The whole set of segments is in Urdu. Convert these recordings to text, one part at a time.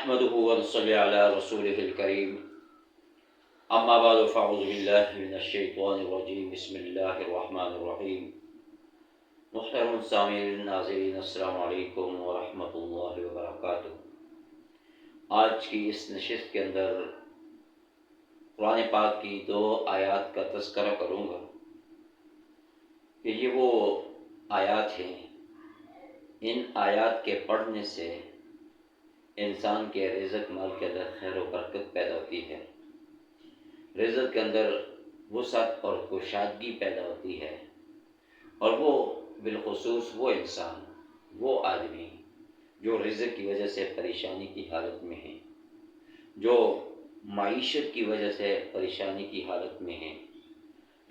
نحمده ونصلي على رسوله الكريم اما بعد فاعوذ بالله من الشیطان الرجیم بسم اللہ الرحمن الرحیم محترم سامعین ناظرین السلام علیکم ورحمۃ اللہ وبرکاتہ۔ آج کی اس نشست کے اندر قرآن پاک کی 2 آیات کا تذکرہ کروں گا کہ یہ وہ آیات ہیں، ان آیات کے پڑھنے سے انسان کے رزق مال کے اندر خیر و برکت پیدا ہوتی ہے، رزق کے اندر وسعت اور کشادگی پیدا ہوتی ہے، اور وہ بالخصوص وہ انسان، وہ آدمی جو رزق کی وجہ سے پریشانی کی حالت میں ہیں، جو معیشت کی وجہ سے پریشانی کی حالت میں ہیں،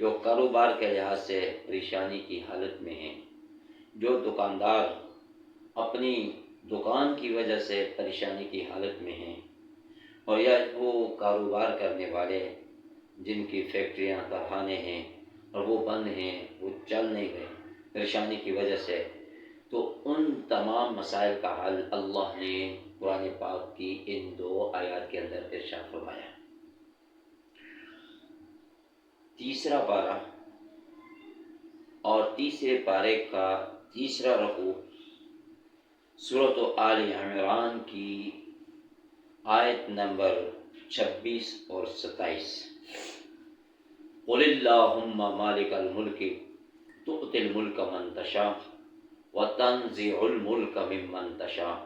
جو کاروبار کے لحاظ سے پریشانی کی حالت میں ہیں، جو دکاندار اپنی دکان کی وجہ سے پریشانی کی حالت میں ہیں، اور یا وہ کاروبار کرنے والے جن کی فیکٹریاں کارخانے ہیں اور وہ بند ہیں، وہ چل نہیں رہے پریشانی کی وجہ سے، تو ان تمام مسائل کا حل اللہ نے قرآن پاک کی ان 2 آیات کے اندر ارشاد فرمایا۔ تیسرا پارہ اور تیسرے پارے کا تیسرا رکوع سورۃ آل عمران کی آیت نمبر 26 اور 27۔ قل اللہم مالک الملک تؤتی الملک من تشاء وتنزع الملک ممن تشاء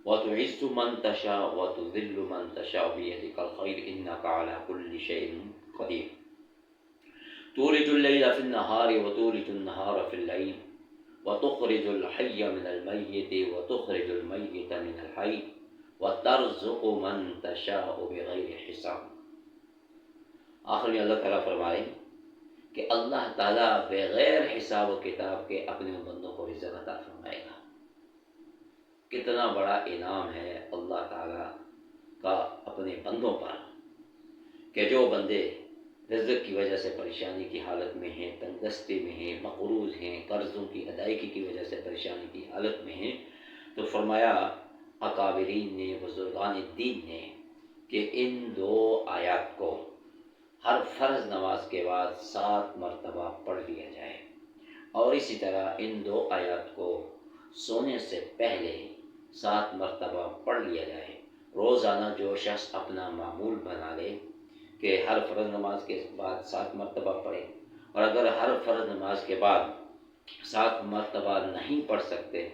وتعز من تشاء وتذل من تشاء بیدک الخیر انک علی کل شیء قدیر تولج اللیل فی النہار وتولج النہار فی اللیل وتخرج الحی من المیت وتخرج المیت من الحی وترزق من تشاء بغیر حساب۔ آخر میں اللہ تعالیٰ فرمائے کہ اللہ تعالیٰ بغیر حساب و کتاب کے اپنے بندوں کو رزق عطا فرمائے گا۔ کتنا بڑا انعام ہے اللہ تعالیٰ کا اپنے بندوں پر کہ جو بندے رزق کی وجہ سے پریشانی کی حالت میں ہیں، تنگدستی میں ہیں، مقروض ہیں، قرضوں کی ادائیگی کی وجہ سے پریشانی کی حالت میں ہیں، تو فرمایا اکابرین نے، بزرگان دین نے کہ ان 2 آیات کو ہر فرض نماز کے بعد 7 مرتبہ پڑھ لیا جائے، اور اسی طرح ان 2 آیات کو سونے سے پہلے 7 مرتبہ پڑھ لیا جائے۔ روزانہ جو شخص اپنا معمول بنا لے کہ ہر فرض نماز کے بعد 7 مرتبہ پڑھے، اور اگر ہر فرض نماز کے بعد 7 مرتبہ نہیں پڑھ سکتے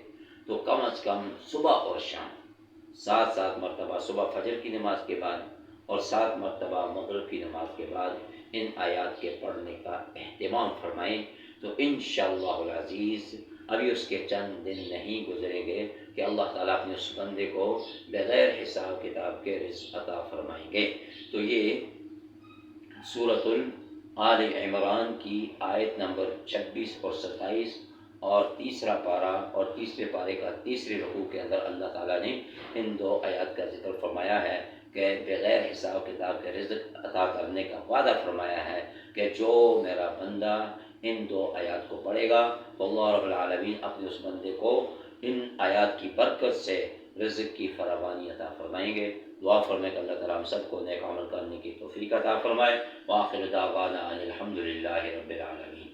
تو کم از کم صبح اور شام 7 مرتبہ، صبح فجر کی نماز کے بعد اور 7 مرتبہ مغرب کی نماز کے بعد ان آیات کے پڑھنے کا اہتمام فرمائیں، تو انشاءاللہ العزیز ابھی اس کے چند دن نہیں گزریں گے کہ اللہ تعالیٰ اپنے اس بندے کو بغیر حساب کتاب کے رزق عطا فرمائیں گے۔ تو یہ سورۃ آل عمران کی آیت نمبر 26 اور 27 اور تیسرا پارہ اور تیسرے پارے کا تیسرے رکوع کے اندر اللہ تعالیٰ نے ان 2 آیات کا ذکر فرمایا ہے کہ بغیر حساب کتاب کے رزق عطا کرنے کا وعدہ فرمایا ہے کہ جو میرا بندہ ان 2 آیات کو پڑھے گا تو اللہ رب العالمین اپنے اس بندے کو ان آیات کی برکت سے رزق کی فراوانی عطا فرمائیں گے۔ دعا فرمائے کہ اللہ تعالیٰ ہم سب کو نیک عمل کرنے کی توفیق عطا فرمائے۔ وآخر دعوانا ان الحمد للہ رب العالمین۔